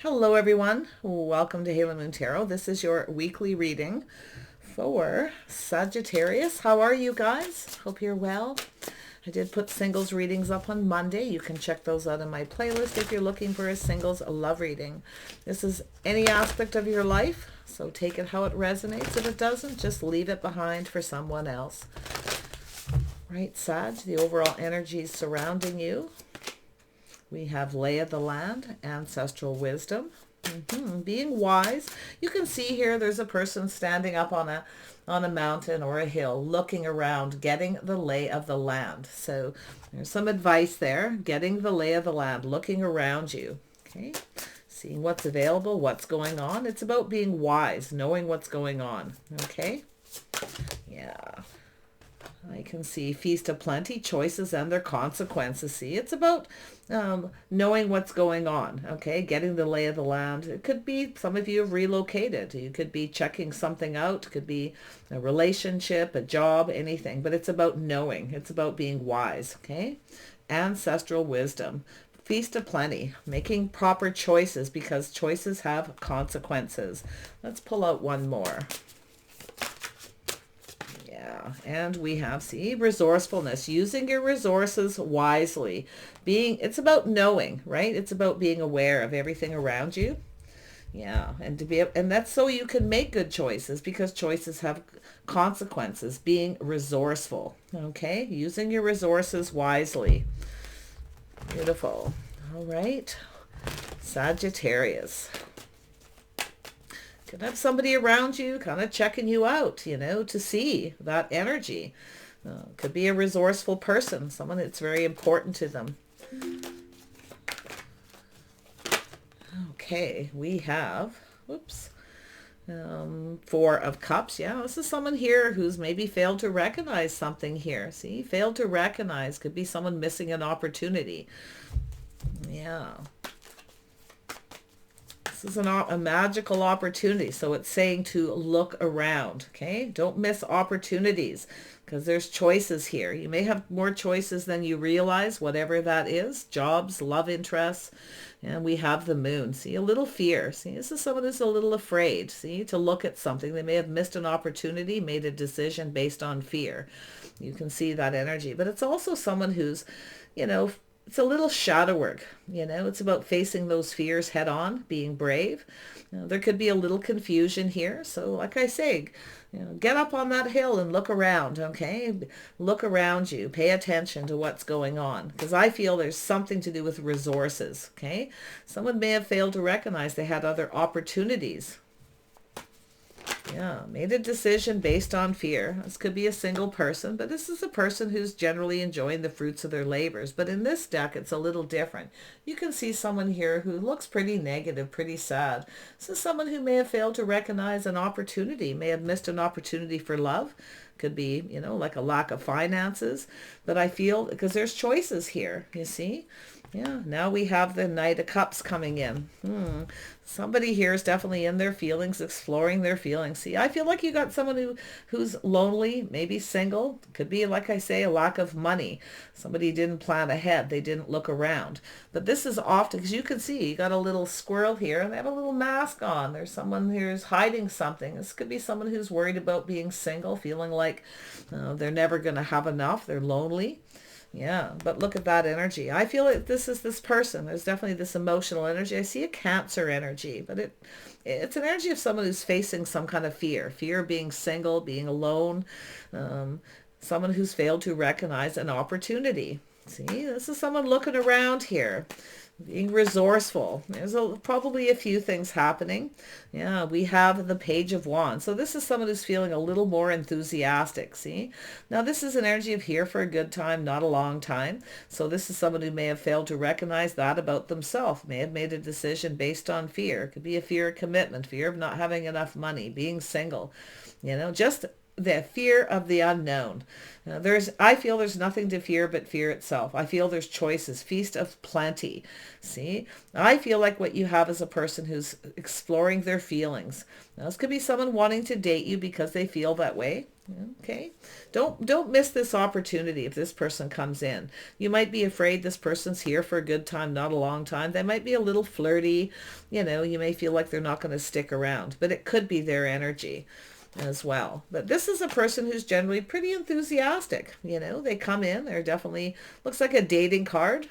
Hello everyone, welcome to Halo Moon Tarot. This is your weekly reading for Sagittarius. How are you guys? Hope you're well. I did put singles readings up on Monday. You can check those out in my playlist if you're looking for a singles love reading. This is any aspect of your life, so take it how it resonates. If it doesn't, just leave it behind for someone else. Right, Sag, the overall energies surrounding you. We have lay of the land, ancestral wisdom, being wise. You can see here there's a person standing up on a mountain or a hill, looking around, getting the lay of the land. So there's some advice there, getting the lay of the land, looking around you, okay? Seeing what's available, what's going on. It's about being wise, knowing what's going on, okay? Yeah. I can see feast of plenty, choices and their consequences. See, it's about knowing what's going on, okay? Getting the lay of the land. It could be some of you have relocated. You could be checking something out. It could be a relationship, a job, anything. But it's about knowing. It's about being wise, okay? Ancestral wisdom. Feast of plenty, making proper choices because choices have consequences. Let's pull out one more. And we have, see, resourcefulness, using your resources wisely. It's about knowing, right? It's about being aware of everything around you. Yeah, and that's so you can make good choices because choices have consequences. Being resourceful, okay? Using your resources wisely. Beautiful. All right. Sagittarius. Could have somebody around you kind of checking you out, to see that energy. Could be a resourceful person, someone that's very important to them. Okay, we have, Four of Cups. Yeah, this is someone here who's maybe failed to recognize something here. See, failed to recognize. Could be someone missing an opportunity. Yeah. This is a magical opportunity. So it's saying to look around, okay? Don't miss opportunities because there's choices here. You may have more choices than you realize, whatever that is. Jobs, love interests, and we have the moon. See, a little fear. See, this is someone who's a little afraid, see, to look at something. They may have missed an opportunity, made a decision based on fear. You can see that energy. But it's also someone who's, it's a little shadow work, it's about facing those fears head on, being brave. There could be a little confusion here. So like I say, get up on that hill and look around, okay? Look around you, pay attention to what's going on because I feel there's something to do with resources, okay? Someone may have failed to recognize they had other opportunities. Yeah, made a decision based on fear. This could be a single person, but this is a person who's generally enjoying the fruits of their labors. But in this deck, it's a little different. You can see someone here who looks pretty negative, pretty sad. This is someone who may have failed to recognize an opportunity, may have missed an opportunity for love. Could be, like a lack of finances. But I feel, because there's choices here, you see? Yeah, now we have the Knight of Cups coming in. Somebody here is definitely in their feelings, exploring their feelings. See, I feel like you got someone who's lonely, maybe single. Could be, like I say, a lack of money. Somebody didn't plan ahead. They didn't look around. But this is often, because you can see, you got a little squirrel here, and they have a little mask on. There's someone who's hiding something. This could be someone who's worried about being single, feeling like they're never going to have enough. They're lonely. Yeah, but look at that energy. I feel like this is this person. There's definitely this emotional energy. I see a Cancer energy, but it's an energy of someone who's facing some kind of fear. Fear of being single, being alone. Someone who's failed to recognize an opportunity. See, this is someone looking around here. Being resourceful. There's probably a few things happening. Yeah, we have the Page of Wands. So this is someone who's feeling a little more enthusiastic, see? Now this is an energy of here for a good time, not a long time. So this is someone who may have failed to recognize that about themselves, may have made a decision based on fear. It could be a fear of commitment, fear of not having enough money, being single, just the fear of the unknown. I feel there's nothing to fear but fear itself. I feel there's choices, feast of plenty. See, I feel like what you have is a person who's exploring their feelings. Now, this could be someone wanting to date you because they feel that way. Okay. Don't miss this opportunity if this person comes in. You might be afraid this person's here for a good time, not a long time. They might be a little flirty. You know, you may feel like they're not going to stick around, but it could be their energy as well. But this is a person who's generally pretty enthusiastic. You know, they come in, they're definitely, looks like a dating card.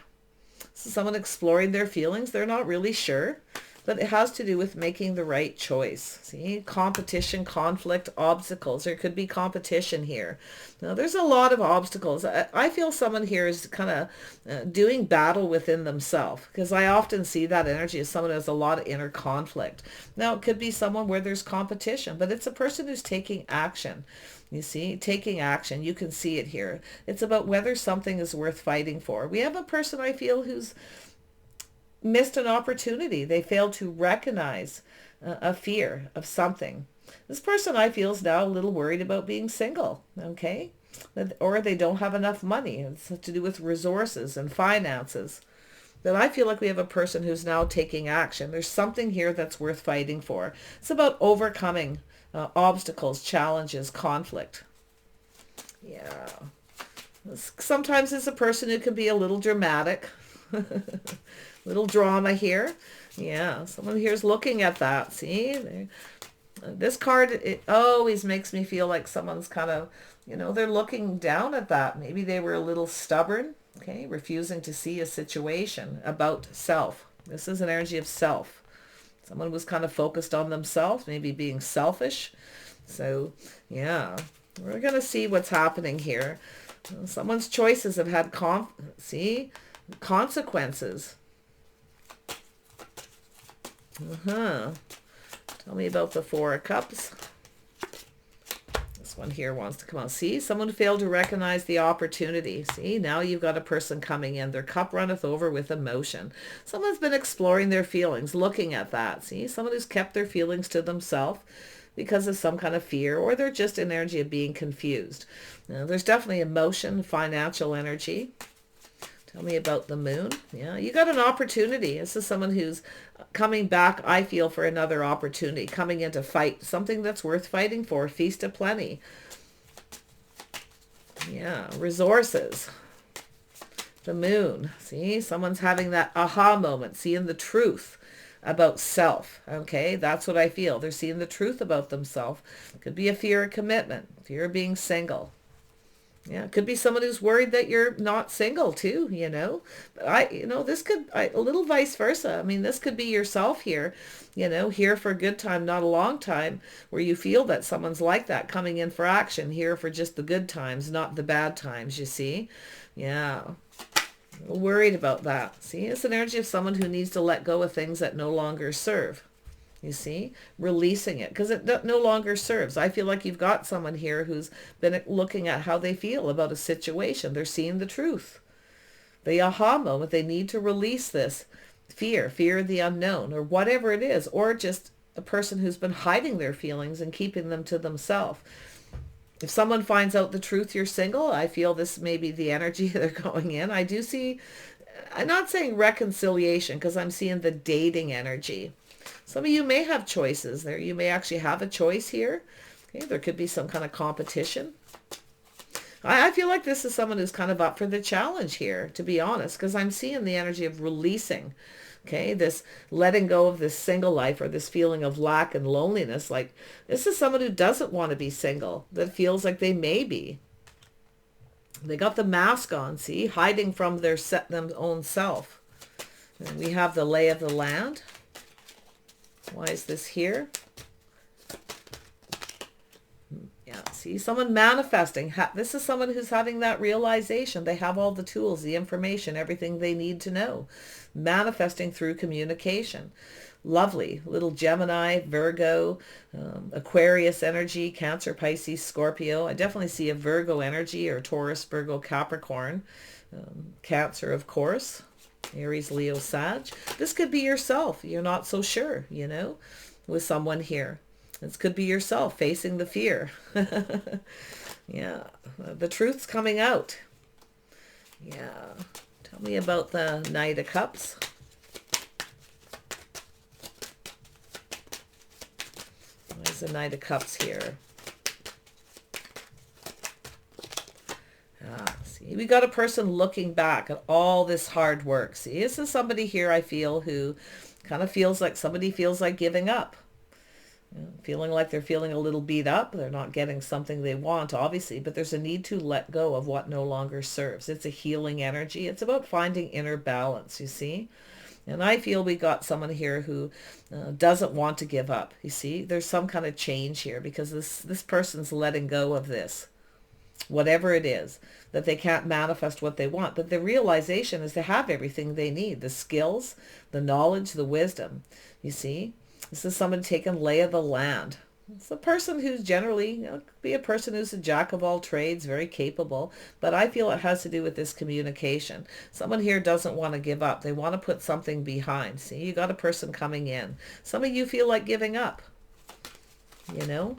This is someone exploring their feelings. They're not really sure, but it has to do with making the right choice. See, competition, conflict, obstacles. There could be competition here. Now, there's a lot of obstacles. I feel someone here is kind of doing battle within themselves, because I often see that energy as someone who has a lot of inner conflict. Now, it could be someone where there's competition, but it's a person who's taking action. You see, taking action. You can see it here. It's about whether something is worth fighting for. We have a person, I feel, who's missed an opportunity. They failed to recognize a fear of something. This person, I feel, is now a little worried about being single, okay? Or they don't have enough money. It's to do with resources and finances. But I feel like we have a person who's now taking action. There's something here that's worth fighting for. It's about overcoming obstacles, challenges, conflict. Yeah. Sometimes it's a person who can be a little dramatic. Little drama here. Yeah, someone here's looking at that. See, this card, it always makes me feel like someone's kind of, you know, they're looking down at that. Maybe they were a little stubborn, okay, refusing to see a situation about self. This is an energy of self. Someone was kind of focused on themselves, maybe being selfish. So, yeah, we're going to see what's happening here. Someone's choices have had, consequences. Tell me about the Four of Cups. This one here wants to come out. See, someone failed to recognize the opportunity. See, now you've got a person coming in. Their cup runneth over with emotion. Someone's been exploring their feelings, looking at that. See, someone who's kept their feelings to themselves because of some kind of fear, or they're just in energy of being confused. Now, there's definitely emotion, financial energy. Tell me about the moon. Yeah, you got an opportunity. This is someone who's coming back, I feel, for another opportunity, coming in to fight something that's worth fighting for. Feast of plenty. Yeah, resources. The moon. See, someone's having that aha moment, seeing the truth about self. Okay, that's what I feel. They're seeing the truth about themselves. Could be a fear of commitment, fear of being single. Yeah, it could be someone who's worried that you're not single too, you know. But this could, a little vice versa. I mean, this could be yourself here, you know, here for a good time, not a long time, where you feel that someone's like that, coming in for action, here for just the good times, not the bad times, you see. Yeah. A little worried about that. See, it's an energy of someone who needs to let go of things that no longer serve. You see, releasing it because it no longer serves. I feel like you've got someone here who's been looking at how they feel about a situation. They're seeing the truth. The aha moment, they need to release this fear of the unknown, or whatever it is, or just a person who's been hiding their feelings and keeping them to themselves. If someone finds out the truth you're single, I feel this may be the energy they're going in. I do see, I'm not saying reconciliation because I'm seeing the dating energy. Some of you may have choices there. You may actually have a choice here. Okay, there could be some kind of competition. I feel like this is someone who's kind of up for the challenge here, to be honest, because I'm seeing the energy of releasing. Okay, this letting go of this single life, or this feeling of lack and loneliness. Like, this is someone who doesn't want to be single, that feels like they may be. They got the mask on, see, hiding from their own self. And we have the lay of the land. Why is this here? Yeah, see, someone manifesting. This is someone who's having that realization. They have all the tools, the information, everything they need to know. Manifesting through communication. Lovely. Little Gemini, Virgo, Aquarius energy, Cancer, Pisces, Scorpio. I definitely see a Virgo energy, or Taurus, Virgo, Capricorn. Cancer, of course. Aries, Leo, Sag. This could be yourself. You're not so sure, you know, with someone here. This could be yourself facing the fear. Yeah. The truth's coming out. Yeah. Tell me about the Knight of Cups. Where's the Knight of Cups here? See, we got a person looking back at all this hard work. See, this is somebody here I feel who kind of feels like somebody feels like giving up. You know, feeling like they're feeling a little beat up. They're not getting something they want, obviously, but there's a need to let go of what no longer serves. It's a healing energy. It's about finding inner balance, you see. And I feel we got someone here who doesn't want to give up. You see, there's some kind of change here because this person's letting go of this, whatever it is, that they can't manifest what they want. But the realization is they have everything they need, the skills, the knowledge, the wisdom. You see, this is someone taking lay of the land. It's a person who's generally, could be a person who's a jack of all trades, very capable, but I feel it has to do with this communication. Someone here doesn't want to give up. They want to put something behind. See, you got a person coming in. Some of you feel like giving up, you know?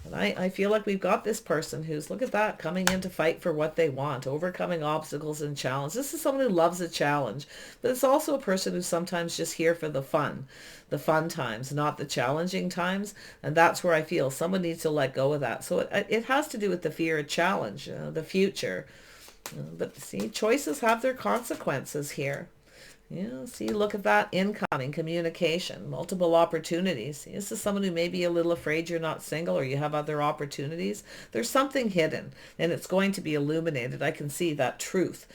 And I feel like we've got this person who's, look at that, coming in to fight for what they want, overcoming obstacles and challenges. This is someone who loves a challenge, but it's also a person who's sometimes just here for the fun times, not the challenging times. And that's where I feel someone needs to let go of that. So it has to do with the fear of challenge, the future. But see, choices have their consequences here. Yeah, see, look at that, incoming communication, multiple opportunities. See, this is someone who may be a little afraid you're not single or you have other opportunities. There's something hidden and it's going to be illuminated. I can see that truth.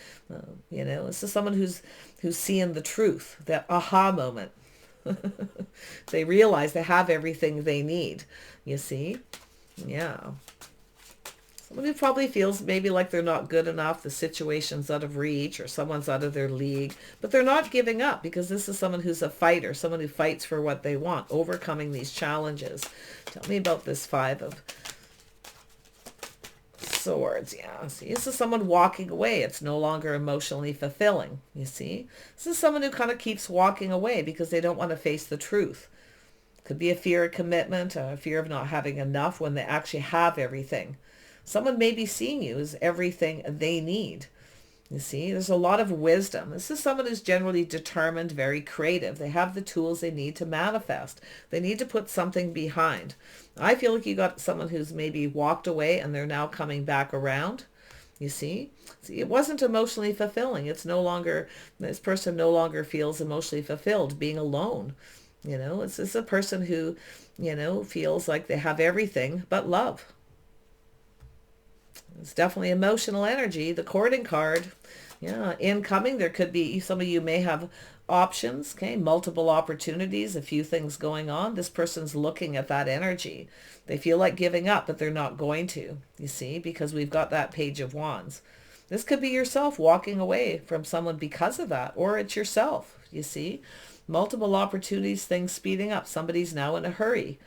This is someone who's seeing the truth, that aha moment. They realize they have everything they need, you see? Yeah. Someone who probably feels maybe like they're not good enough, the situation's out of reach, or someone's out of their league, but they're not giving up because this is someone who's a fighter, someone who fights for what they want, overcoming these challenges. Tell me about this Five of Swords. Yeah, see, this is someone walking away. It's no longer emotionally fulfilling, you see. This is someone who kind of keeps walking away because they don't want to face the truth. Could be a fear of commitment, a fear of not having enough when they actually have everything. Someone may be seeing you as everything they need. You see, there's a lot of wisdom. This is someone who's generally determined, very creative. They have the tools they need to manifest. They need to put something behind. I feel like you got someone who's maybe walked away and they're now coming back around. You see, it wasn't emotionally fulfilling. It's no longer, this person no longer feels emotionally fulfilled being alone. It's just a person who, feels like they have everything but love. It's definitely emotional energy. The courting card, yeah, incoming. There could be, some of you may have options, okay, multiple opportunities, a few things going on. This person's looking at that energy. They feel like giving up, but they're not going to, you see, because we've got that Page of Wands. This could be yourself walking away from someone because of that, or it's yourself, you see. Multiple opportunities, things speeding up. Somebody's now in a hurry.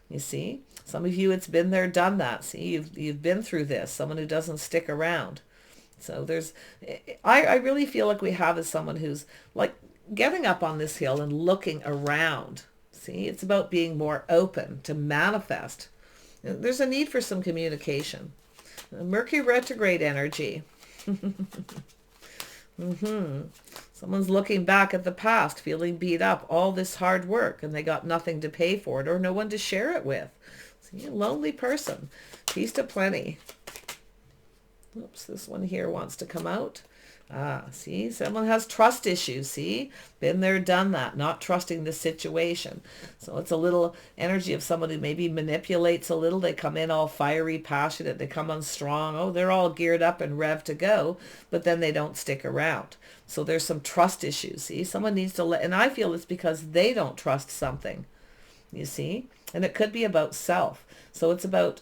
You see, some of you, it's been there, done that. See, you've been through this. Someone who doesn't stick around. So I really feel like we have as someone who's like getting up on this hill and looking around. See, it's about being more open to manifest. There's a need for some communication. Mercury retrograde energy. Someone's looking back at the past, feeling beat up, all this hard work, and they got nothing to pay for it or no one to share it with. See, a lonely person. Peace to plenty. Oops, this one here wants to come out. See, someone has trust issues, see? Been there, done that, not trusting the situation. So it's a little energy of someone who maybe manipulates a little. They come in all fiery, passionate. They come on strong. Oh, they're all geared up and rev to go, but then they don't stick around. So there's some trust issues, see? Someone needs to and I feel it's because they don't trust something, you see? And it could be about self. So it's about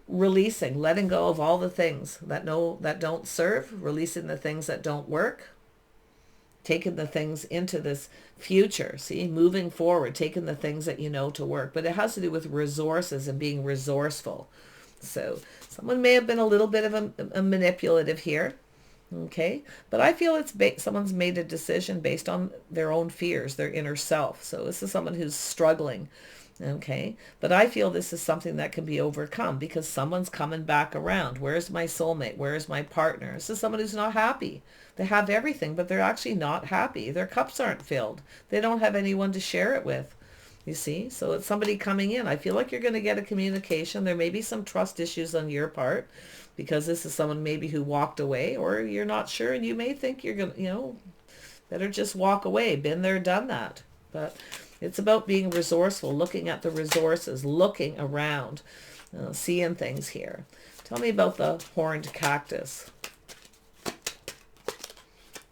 releasing, letting go of all the things that don't serve, releasing the things that don't work, taking the things into this future, see, moving forward, taking the things that you know to work. But it has to do with resources and being resourceful. So someone may have been a little bit of a manipulative here. Okay, but I feel it's someone's made a decision based on their own fears, their inner self. So this is someone who's struggling. Okay, but I feel this is something that can be overcome because someone's coming back around. Where's my soulmate? Where's my partner? This is someone who's not happy. They have everything, but they're actually not happy. Their cups aren't filled. They don't have anyone to share it with. You see? So it's somebody coming in. I feel like you're going to get a communication. There may be some trust issues on your part because this is someone maybe who walked away, or you're not sure and you may think you're going to, better just walk away. Been there, done that. But it's about being resourceful, looking at the resources, looking around, seeing things here. Tell me about the horned cactus.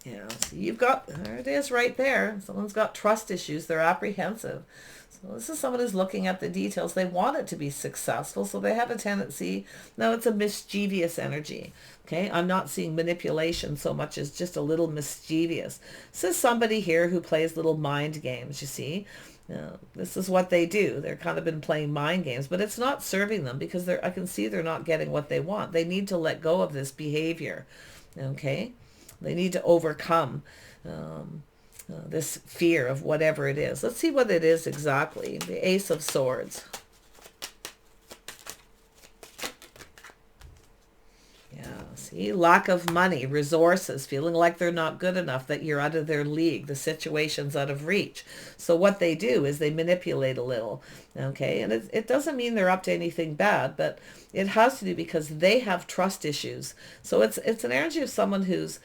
Yeah, so you've got, there it is right there. Someone's got trust issues. They're apprehensive. So this is someone who's looking at the details. They want it to be successful, so they have a tendency. Now it's a mischievous energy. Okay, I'm not seeing manipulation so much as just a little mischievous. This is somebody here who plays little mind games, you see. This is what they do. They're kind of been playing mind games, but it's not serving them because I can see they're not getting what they want. They need to let go of this behavior. Okay, they need to overcome this fear of whatever it is. Let's see what it is exactly. The Ace of Swords. Yeah, see, lack of money, resources, feeling like they're not good enough, that you're out of their league, the situation's out of reach. So what they do is they manipulate a little, okay? And it doesn't mean they're up to anything bad, but it has to do because they have trust issues. So it's an energy of someone who's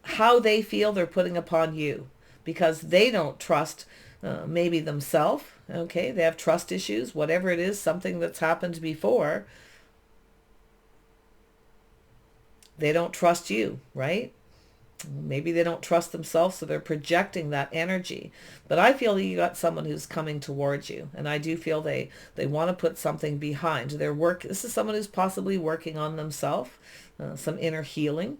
how they feel they're putting upon you because they don't trust maybe themselves. Okay, they have trust issues, whatever it is, something that's happened before. They don't trust you, right? Maybe they don't trust themselves, so they're projecting that energy. But I feel you got someone who's coming towards you, and I do feel they want to put something behind their work. This is someone who's possibly working on themselves, some inner healing.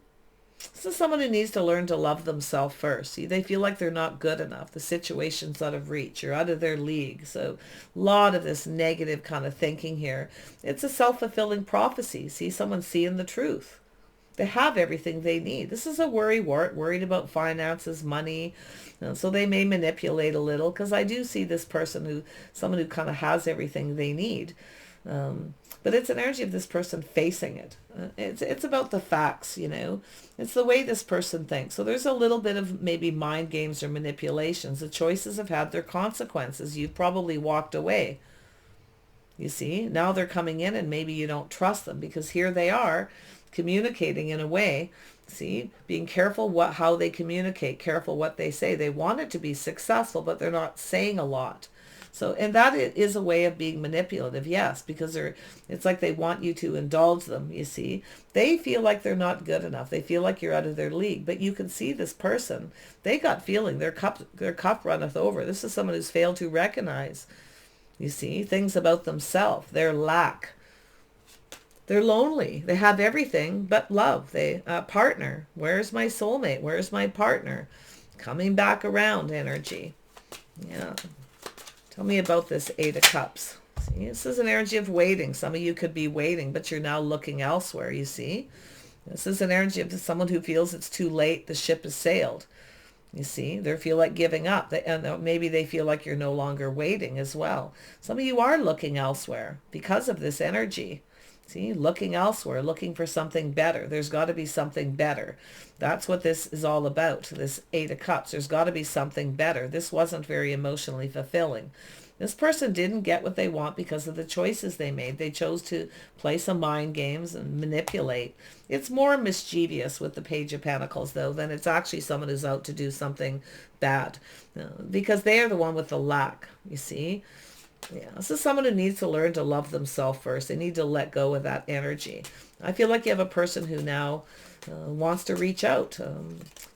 This is someone who needs to learn to love themselves first. See, they feel like they're not good enough. The situation's out of reach. You're out of their league. So a lot of this negative kind of thinking here. It's a self-fulfilling prophecy. See, someone seeing the truth. They have everything they need. This is a worrywart, worried about finances, money. So they may manipulate a little because I do see this person someone who kind of has everything they need. But it's an energy of this person facing it. It's about the facts, It's the way this person thinks. So there's a little bit of maybe mind games or manipulations. The choices have had their consequences. You've probably walked away. You see, now they're coming in and maybe you don't trust them because here they are communicating in a way. See, being careful how they communicate, careful what they say. They want it to be successful, but they're not saying a lot. So, and that is a way of being manipulative, yes, because it's like they want you to indulge them, you see. They feel like they're not good enough. They feel like you're out of their league. But you can see this person, they got feeling, their cup runneth over. This is someone who's failed to recognize, you see, things about themselves, their lack. They're lonely. They have everything but love. Partner. Where's my soulmate? Where's my partner? Coming back around energy. Yeah. Tell me about this Eight of Cups. See, this is an energy of waiting. Some of you could be waiting, but you're now looking elsewhere, you see. This is an energy of someone who feels it's too late. The ship has sailed. You see, they feel like giving up. And maybe they feel like you're no longer waiting as well. Some of you are looking elsewhere because of this energy. See, looking elsewhere, looking for something better. There's got to be something better. That's what this is all about, this Eight of Cups. There's got to be something better. This wasn't very emotionally fulfilling. This person didn't get what they want because of the choices they made. They chose to play some mind games and manipulate. It's more mischievous with the Page of Pentacles, though, than it's actually someone who's out to do something bad. Because they are the one with the lack, you see. Yeah, this is someone who needs to learn to love themselves first. They need to let go of that energy. I feel like you have a person who now wants to reach out,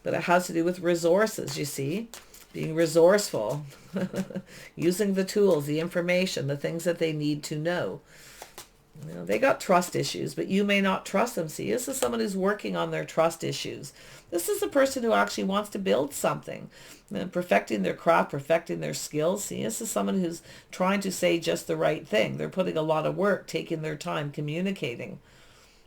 but it has to do with resources, you see. Being resourceful, using the tools, the information, the things that they need to know. They got trust issues, but you may not trust them. See, this is someone who's working on their trust issues. This is a person who actually wants to build something, perfecting their craft, perfecting their skills. See, this is someone who's trying to say just the right thing. They're putting a lot of work, taking their time, communicating.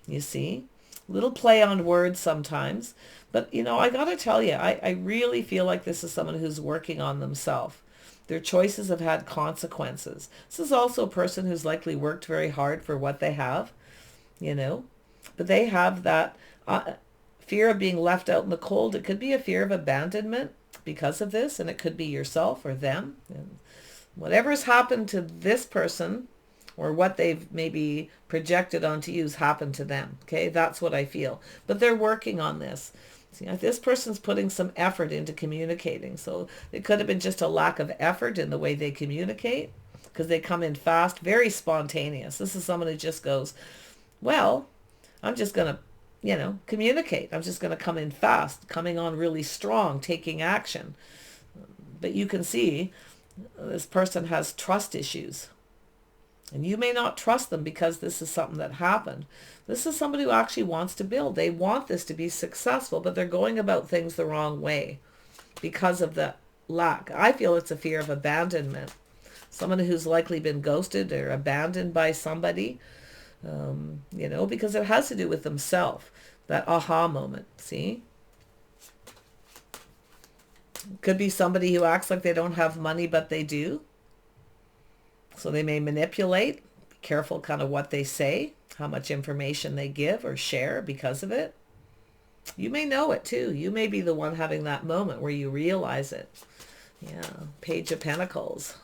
You see, little play on words sometimes. But, I got to tell you, I really feel like this is someone who's working on themselves. Their choices have had consequences. This is also a person who's likely worked very hard for what they have, But they have that fear of being left out in the cold. It could be a fear of abandonment, because of this, and it could be yourself or them. And whatever's happened to this person, or what they've maybe projected onto you's happened to them. Okay, that's what I feel. But they're working on this. See, this person's putting some effort into communicating. So it could have been just a lack of effort in the way they communicate, because they come in fast, very spontaneous. This is someone who just goes, well, I'm just going to, communicate. I'm just going to come in fast, coming on really strong, taking action. But you can see this person has trust issues. And you may not trust them because this is something that happened. This is somebody who actually wants to build. They want this to be successful, but they're going about things the wrong way because of the lack. I feel it's a fear of abandonment. Someone who's likely been ghosted or abandoned by somebody, because it has to do with themselves. That aha moment, see? Could be somebody who acts like they don't have money, but they do. So they may manipulate. Be careful kind of what they say, how much information they give or share because of it. You may know it too. You may be the one having that moment where you realize it. Yeah, Page of Pentacles.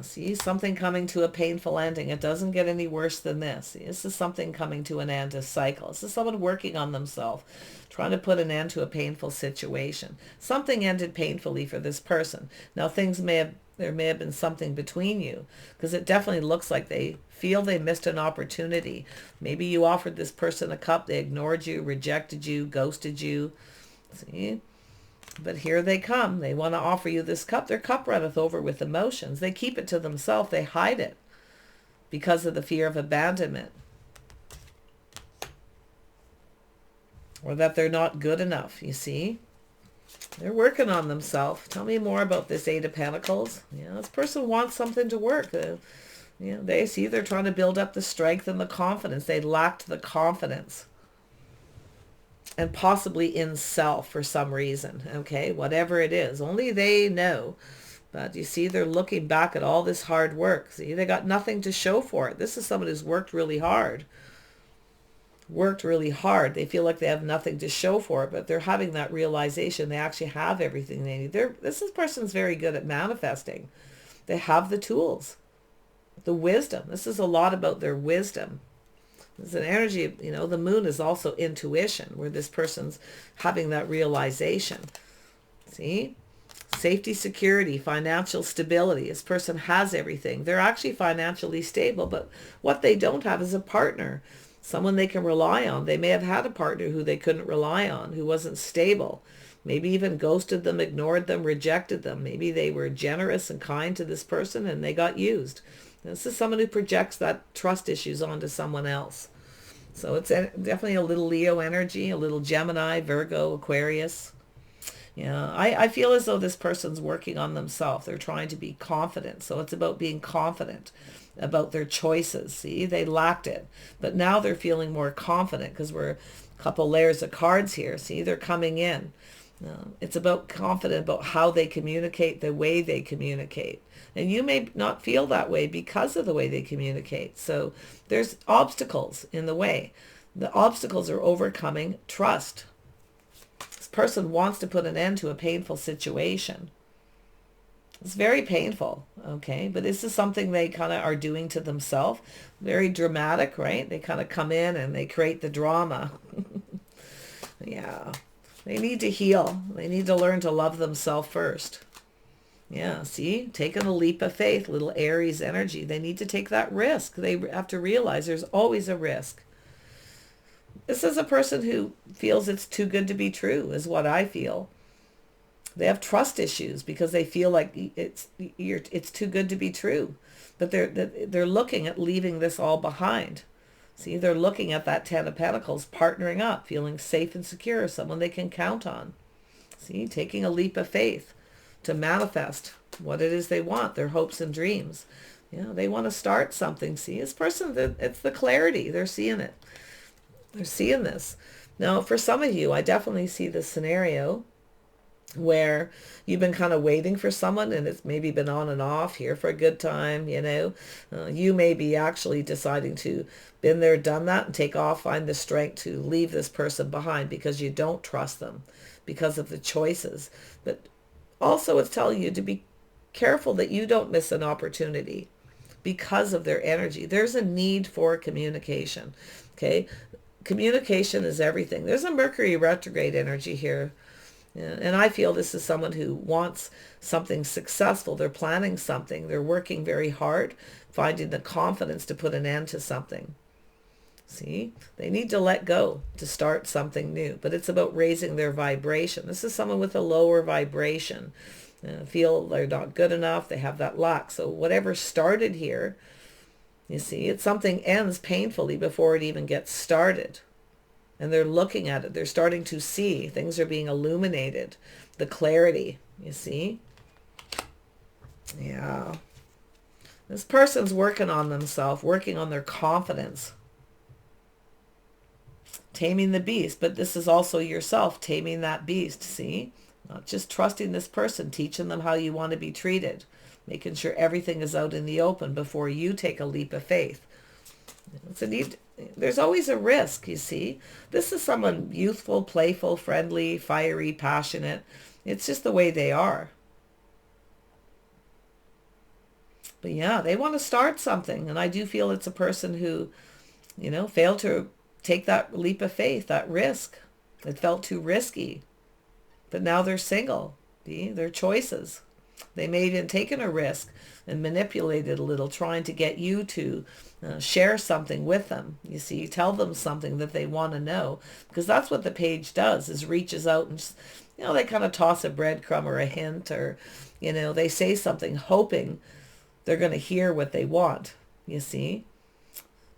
See, something coming to a painful ending. It doesn't get any worse than this. See, this is something coming to an end, a cycle. This is someone working on themselves, trying to put an end to a painful situation. Something ended painfully for this person. Now, there may have been something between you, because it definitely looks like they feel they missed an opportunity. Maybe you offered this person a cup, they ignored you, rejected you, ghosted you. See? But here they come. They want to offer you this cup. Their cup runneth over with emotions. They keep it to themselves. They hide it because of the fear of abandonment. Or that they're not good enough, you see. They're working on themselves. Tell me more about this Eight of Pentacles. This person wants something to work. They see they're trying to build up the strength and the confidence. They lacked the confidence. And possibly in self for some reason, okay? Whatever it is. Only they know. But you see, they're looking back at all this hard work. See, they got nothing to show for it. This is someone who's worked really hard. Worked really hard. They feel like they have nothing to show for it, but they're having that realization they actually have everything they need. This person's very good at manifesting. They have the tools, the wisdom. This is a lot about their wisdom. There's an energy, the moon is also intuition, where this person's having that realization. See? Safety, security, financial stability. This person has everything. They're actually financially stable, but what they don't have is a partner, someone they can rely on. They may have had a partner who they couldn't rely on, who wasn't stable. Maybe even ghosted them, ignored them, rejected them. Maybe they were generous and kind to this person and they got used. This is someone who projects that trust issues onto someone else. So it's definitely a little Leo energy, a little Gemini, Virgo, Aquarius. I feel as though this person's working on themselves. They're trying to be confident. So it's about being confident about their choices. See, they lacked it. But now they're feeling more confident because we're a couple layers of cards here. See, they're coming in. It's about confident about how they communicate, the way they communicate. And you may not feel that way because of the way they communicate. So there's obstacles in the way. The obstacles are overcoming trust. This person wants to put an end to a painful situation. It's very painful, okay? But this is something they kind of are doing to themselves. Very dramatic, right? They kind of come in and they create the drama. Yeah. They need to heal. They need to learn to love themselves first. Yeah, see, taking a leap of faith, little Aries energy. They need to take that risk. They have to realize there's always a risk. This is a person who feels it's too good to be true, is what I feel. They have trust issues because they feel like it's too good to be true. But they're looking at leaving this all behind. See, they're looking at that Ten of Pentacles, partnering up, feeling safe and secure, someone they can count on. See, taking a leap of faith to manifest what it is they want, their hopes and dreams. They want to start something. See, this person, it's the clarity. They're seeing it. They're seeing this. Now, for some of you, I definitely see this scenario where you've been kind of waiting for someone and it's maybe been on and off here for a good time, you may be actually deciding to been there, done that, and take off, find the strength to leave this person behind because you don't trust them. because of the choices. But also it's telling you to be careful that you don't miss an opportunity because of their energy. There's a need for communication. Okay. Communication is everything. There's a Mercury retrograde energy here. And I feel this is someone who wants something successful. They're planning something. They're working very hard, finding the confidence to put an end to something. See, they need to let go to start something new, but it's about raising their vibration. This is someone with a lower vibration. Feel they're not good enough. They have that lack. So whatever started here, you see, it's something ends painfully before it even gets started. And they're looking at it. They're starting to see. Things are being illuminated. The clarity, you see? Yeah. This person's working on themselves, working on their confidence. Taming the beast. But this is also yourself taming that beast, see? Not just trusting this person, teaching them how you want to be treated. Making sure everything is out in the open before you take a leap of faith. It's a need. There's always a risk, you see. This is someone youthful, playful, friendly, fiery, passionate. It's just the way they are. But yeah, they want to start something. And I do feel it's a person who, failed to take that leap of faith, that risk. It felt too risky. But now they're single. See? Their choices. They may have even taken a risk and manipulated a little, trying to get you to share something with them. You see, tell them something that they want to know, because that's what the page does, is reaches out and, they kind of toss a breadcrumb or a hint, or, they say something hoping they're going to hear what they want, you see.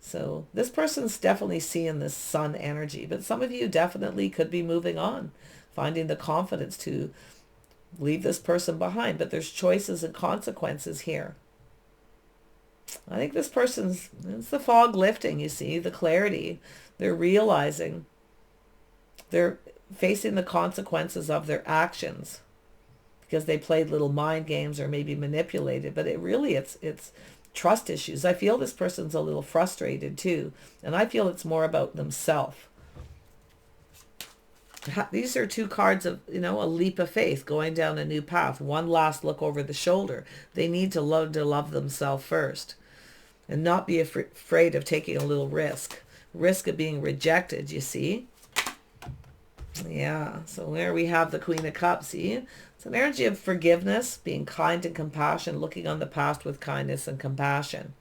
So this person's definitely seeing this sun energy, but some of you definitely could be moving on, finding the confidence to leave this person behind. But there's choices and consequences here. I think this person's, it's the fog lifting, you see, the clarity. They're realizing they're facing the consequences of their actions because they played little mind games or maybe manipulated. But it's trust issues. I feel this person's a little frustrated too. And I feel it's more about themselves. These are two cards of, a leap of faith, going down a new path, one last look over the shoulder. They need to love themselves first and not be afraid of taking a little risk of being rejected, you see. Yeah, so there we have the Queen of Cups, see? It's an energy of forgiveness, being kind and compassion, looking on the past with kindness and compassion.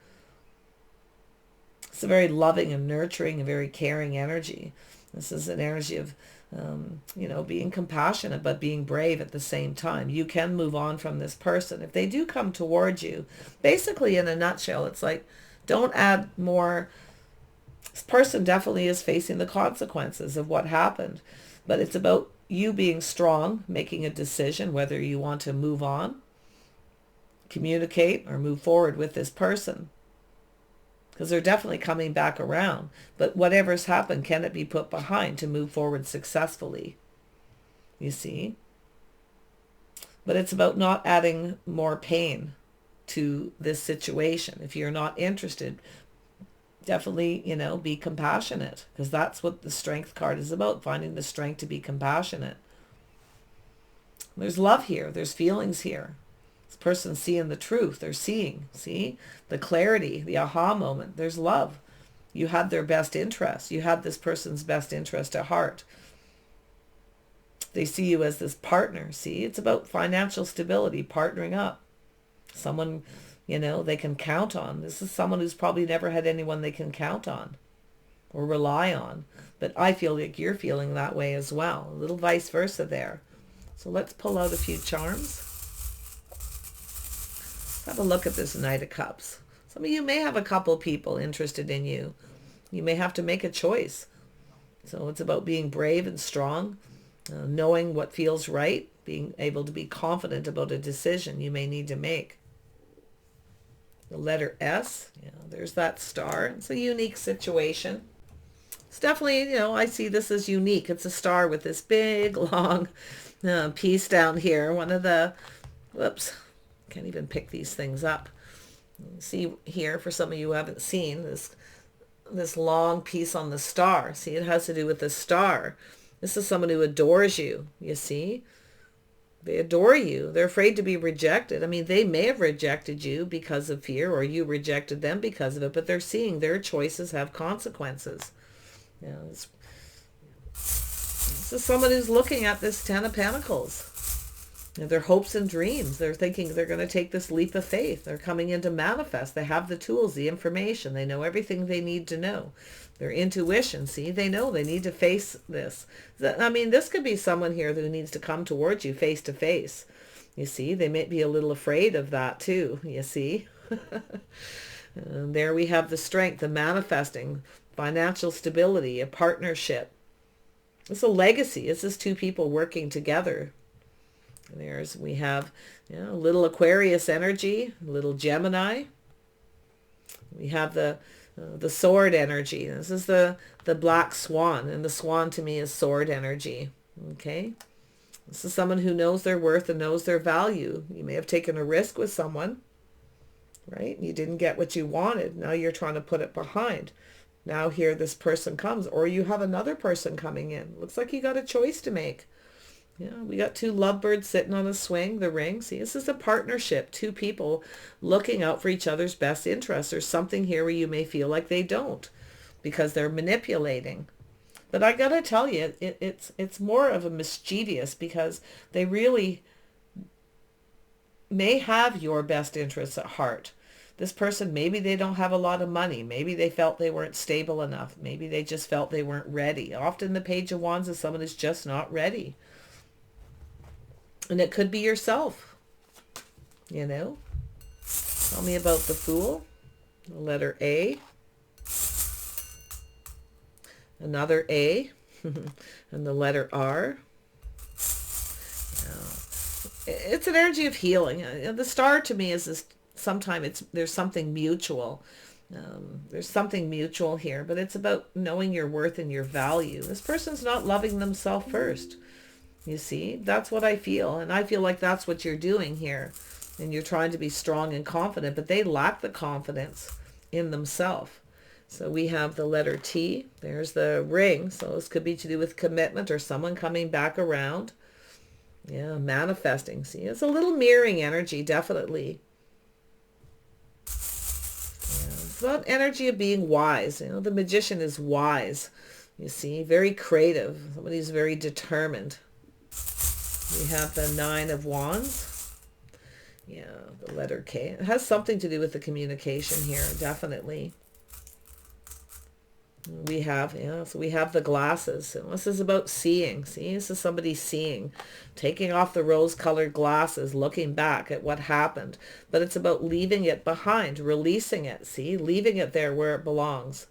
It's a very loving and nurturing and very caring energy. This is an energy of being compassionate, but being brave at the same time. You can move on from this person. If they do come towards you, basically in a nutshell, it's like, don't add more. This person definitely is facing the consequences of what happened, but it's about you being strong, making a decision whether you want to move on, communicate, or move forward with this person. Because they're definitely coming back around. But whatever's happened, can it be put behind to move forward successfully? You see? But it's about not adding more pain to this situation. If you're not interested, definitely, be compassionate. Because that's what the Strength card is about, finding the strength to be compassionate. There's love here. There's feelings here. Person seeing the truth. They're seeing, see, the clarity, the aha moment. There's love. You had their best interest. You had this person's best interest at heart. They see you as this partner. See, it's about financial stability, partnering up. Someone, they can count on. This is someone who's probably never had anyone they can count on or rely on. But I feel like you're feeling that way as well. A little vice versa there. So let's pull out a few charms. Have a look at this Knight of Cups. Some of you may have a couple people interested in you. You may have to make a choice. So it's about being brave and strong, knowing what feels right, being able to be confident about a decision you may need to make. The letter S, there's that star. It's a unique situation. It's definitely, I see this as unique. It's a star with this big, long piece down here. One of the, whoops. Can't even pick these things up. See here, for some of you who haven't seen this long piece on the star. See, it has to do with the star. This is someone who adores you, you see. They adore you. They're afraid to be rejected. I mean, they may have rejected you because of fear, or you rejected them because of it, but they're seeing their choices have consequences. You know, this is someone who's looking at this Ten of Pentacles. You know, their hopes and dreams. They're thinking they're going to take this leap of faith. They're coming in to manifest. They have the tools, the information. They know everything they need to know. Their intuition, see, they know they need to face this. I mean, this could be someone here who needs to come towards you face to face. You see, they may be a little afraid of that too, you see. And there we have the strength, the manifesting, financial stability, a partnership. It's a legacy. It's just two people working together. And we have, you know, a little Aquarius energy, a little Gemini. We have the sword energy. This is the black swan, and the swan to me is sword energy. Okay, this is someone who knows their worth and knows their value. You may have taken a risk with someone, right? You didn't get what you wanted. Now you're trying to put it behind. Now here this person comes, or you have another person coming in. Looks like you got a choice to make. Yeah, we got two lovebirds sitting on a swing, the ring. See, this is a partnership, two people looking out for each other's best interests. There's something here where you may feel like they don't because they're manipulating. But I got to tell you, it's more of a mischievous, because they really may have your best interests at heart. This person, maybe they don't have a lot of money. Maybe they felt they weren't stable enough. Maybe they just felt they weren't ready. Often the Page of Wands is someone who's just not ready. And it could be yourself, you know. Tell me about the Fool. The letter A. Another A. And the letter R. It's an energy of healing. The Star to me is this, sometimes there's something mutual. There's something mutual here, but it's about knowing your worth and your value. This person's not loving themselves first. You see, that's what I feel. And I feel like that's what you're doing here. And you're trying to be strong and confident, but they lack the confidence in themselves. So we have the letter T. There's the ring. So this could be to do with commitment or someone coming back around. Yeah, manifesting. See, it's a little mirroring energy, definitely. Yeah, it's about energy of being wise. You know, the Magician is wise. You see, very creative. Somebody who's very determined. We have the Nine of Wands. Yeah, the letter K. It has something to do with the communication here, definitely. We have, so we have the glasses. So this is about seeing. See, this is somebody seeing, taking off the rose-colored glasses, looking back at what happened. But it's about leaving it behind, releasing it. See, leaving it there where it belongs,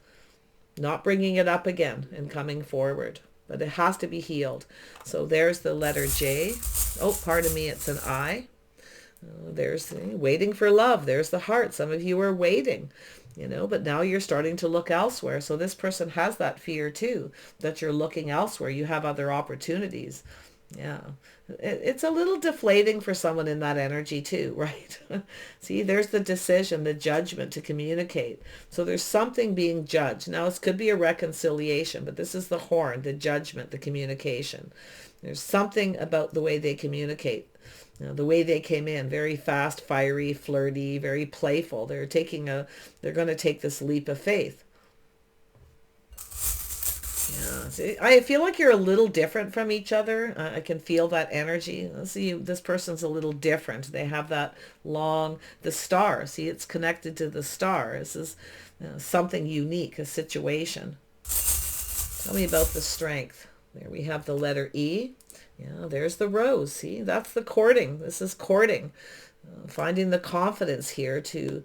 not bringing it up again and coming forward. But it has to be healed. So there's the letter J. Oh, pardon me, it's an I. There's waiting for love. There's the heart. Some of you are waiting, you know, but now you're starting to look elsewhere. So this person has that fear too, that you're looking elsewhere. You have other opportunities. Yeah. It's a little deflating for someone in that energy too, right? See, there's the decision, the judgment to communicate. So there's something being judged. Now, this could be a reconciliation, but this is the horn, the judgment, the communication. There's something about the way they communicate. You know, the way they came in, very fast, fiery, flirty, very playful. They're going to take this leap of faith. Yeah, see, I feel like you're a little different from each other. I can feel that energy. See, this person's a little different. They have that the star. See, it's connected to the star. This is something unique, a situation. Tell me about the strength. There we have the letter E. Yeah, there's the rose. See, that's the courting. This is courting. Finding the confidence here to,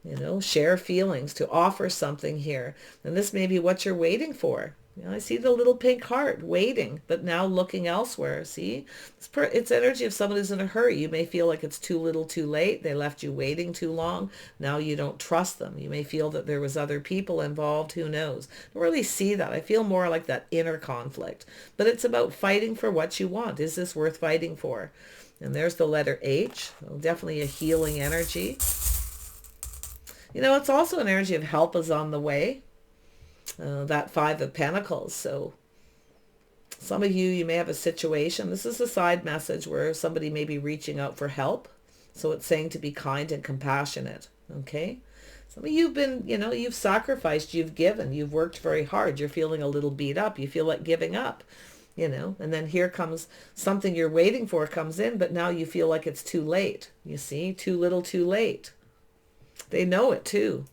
you know, share feelings, to offer something here. And this may be what you're waiting for. You know, I see the little pink heart waiting, but now looking elsewhere. See, it's energy of someone who's in a hurry. You may feel like it's too little too late. They left you waiting too long. Now you don't trust them. You may feel that there was other people involved. Who knows? I don't really see that. I feel more like that inner conflict, but it's about fighting for what you want. Is this worth fighting for? And there's the letter H. So definitely a healing energy. You know, it's also an energy of help is on the way. That Five of Pentacles. So Some of you may have a situation. This is a side message where somebody may be reaching out for help. So it's saying to be kind and compassionate. Okay. Some of you've been, you've sacrificed, you've given, you've worked very hard. You're feeling a little beat up. You feel like giving up, and then here comes something you're waiting for comes in, but now you feel like it's too late. You see, too little, too late. They know it too.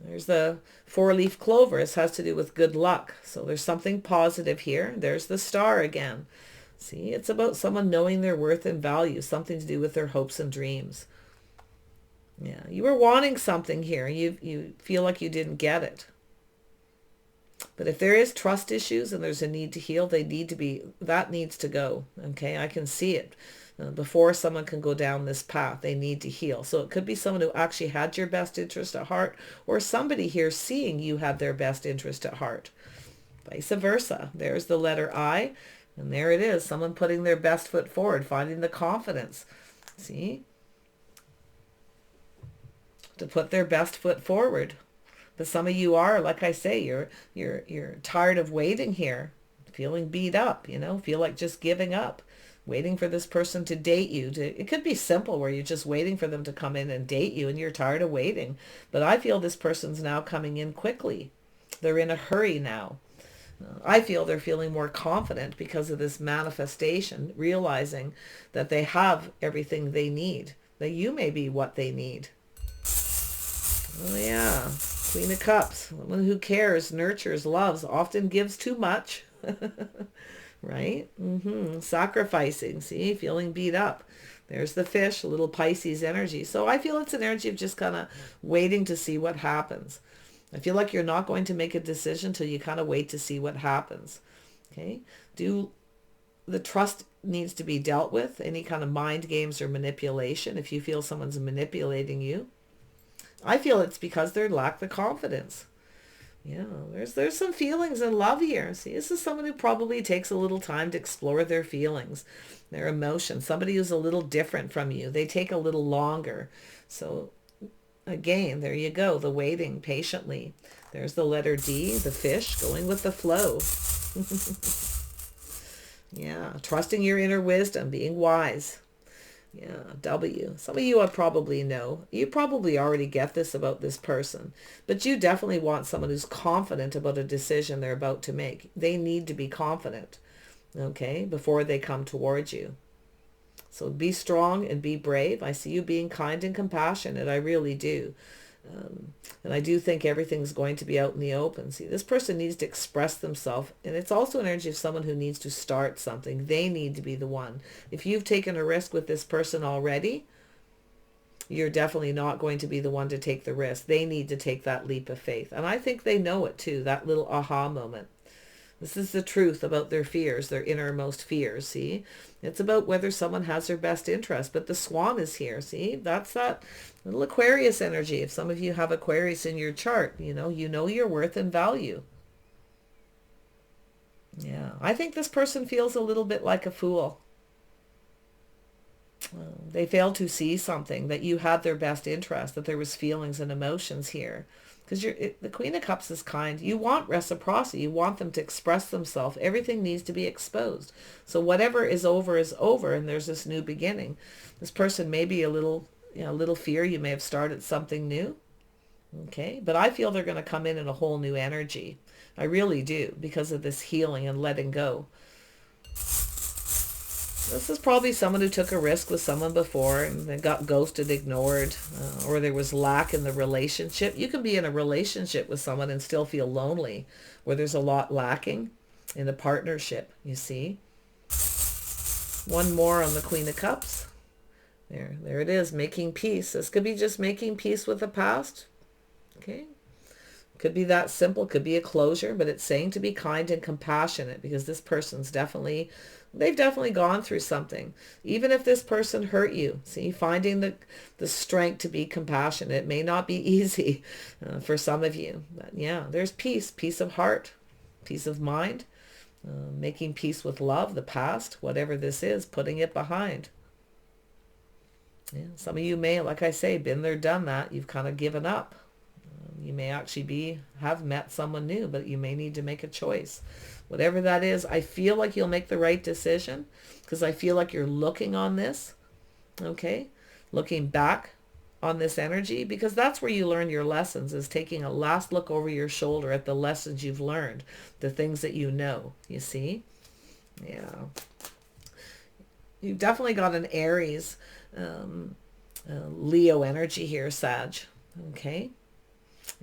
There's the 4-leaf clover. This has to do with good luck. So there's something positive here. There's the star again. See, it's about someone knowing their worth and value, something to do with their hopes and dreams. Yeah, you were wanting something here. You feel like you didn't get it. But if there is trust issues and there's a need to heal, that needs to go. Okay, I can see it. Before someone can go down this path, they need to heal. So it could be someone who actually had your best interest at heart, or somebody here seeing you have their best interest at heart. Vice versa. There's the letter I, and there it is. Someone putting their best foot forward, finding the confidence. See? To put their best foot forward. But some of you are, like I say, you're tired of waiting here, feeling beat up, feel like just giving up. Waiting for this person to date you. It could be simple where you're just waiting for them to come in and date you and you're tired of waiting. But I feel this person's now coming in quickly. They're in a hurry now. I feel they're feeling more confident because of this manifestation, realizing that they have everything they need, that you may be what they need. Oh yeah, Queen of Cups. Someone who cares, nurtures, loves, often gives too much. Right? Sacrificing, see, feeling beat up. There's the fish, a little Pisces energy. So I feel it's an energy of just kind of waiting to see what happens. I feel like you're not going to make a decision till you kind of wait to see what happens. Okay? The trust needs to be dealt with. Any kind of mind games or manipulation. If you feel someone's manipulating you, I feel it's because they lack the confidence. Yeah, there's some feelings in love here. See, this is someone who probably takes a little time to explore their feelings, their emotions. Somebody who's a little different from you. They take a little longer. So again, there you go, the waiting patiently. There's the letter D, the fish, going with the flow. Yeah, trusting your inner wisdom, being wise. Yeah, W. Some of you I probably know. You probably already get this about this person. But you definitely want someone who's confident about a decision they're about to make. They need to be confident, okay, before they come towards you. So be strong and be brave. I see you being kind and compassionate. I really do. And I do think everything's going to be out in the open. See, this person needs to express themselves. And it's also an energy of someone who needs to start something. They need to be the one. If you've taken a risk with this person already, you're definitely not going to be the one to take the risk. They need to take that leap of faith. And I think they know it too, that little aha moment. This is the truth about their fears, their innermost fears, see? It's about whether someone has their best interest. But the swan is here, see? That's that little Aquarius energy. If some of you have Aquarius in your chart, you know your worth and value. Yeah, I think this person feels a little bit like a fool. They failed to see something, that you had their best interest, that there was feelings and emotions here. Because the Queen of Cups is kind. You want reciprocity. You want them to express themselves. Everything needs to be exposed. So whatever is over, and there's this new beginning. This person may be a little fear. You may have started something new. Okay, but I feel they're going to come in a whole new energy. I really do, because of this healing and letting go. This is probably someone who took a risk with someone before and then got ghosted, ignored, or there was lack in the relationship. You can be in a relationship with someone and still feel lonely, where there's a lot lacking in the partnership, you see. One more on the Queen of Cups. There it is, making peace. This could be just making peace with the past. Okay. Could be that simple. Could be a closure, but it's saying to be kind and compassionate, because this person's they've definitely gone through something. Even if this person hurt you, see, finding the strength to be compassionate. It may not be easy for some of you, but yeah, there's peace of heart, peace of mind, making peace with love, the past, whatever this is, putting it behind. Yeah, some of you may, like I say, been there, done that. You've kind of given up. You may actually have met someone new, but you may need to make a choice. Whatever that is, I feel like you'll make the right decision because I feel like you're looking on this, okay? Looking back on this energy, because that's where you learn your lessons, is taking a last look over your shoulder at the lessons you've learned, the things that you know, you see? Yeah. You've definitely got an Aries, Leo energy here, Sag. Okay?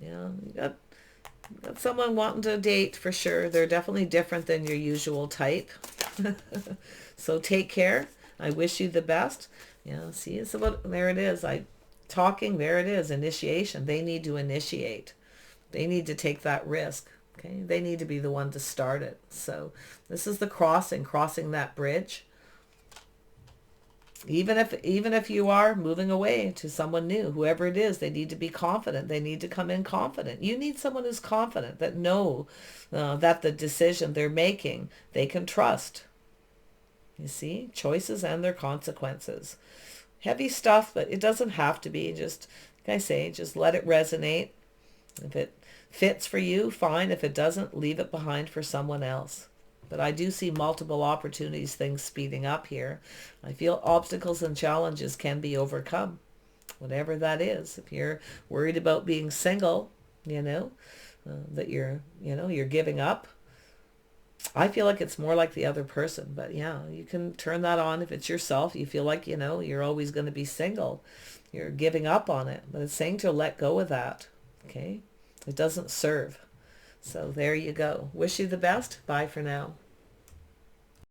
Yeah, you got someone wanting to date for sure. They're definitely different than your usual type. So take care. I wish you the best. Yeah, see, it's about, there it is. There it is, initiation. They need to initiate. They need to take that risk. Okay, they need to be the one to start it. So this is the crossing that bridge. Even if you are moving away to someone new, whoever it is, they need to be confident. They need to come in confident. You need someone who's confident, that know that the decision they're making, they can trust. You see, choices and their consequences. Heavy stuff, but it doesn't have to be. Just, like I say, just let it resonate. If it fits for you, fine. If it doesn't, leave it behind for someone else. But I do see multiple opportunities, things speeding up here. I feel obstacles and challenges can be overcome, whatever that is. If you're worried about being single, that you're giving up, I feel like it's more like the other person. But yeah, you can turn that on if it's yourself. You feel like, you're always going to be single. You're giving up on it. But it's saying to let go of that. Okay? It doesn't serve. So there you go. Wish you the best. Bye for now.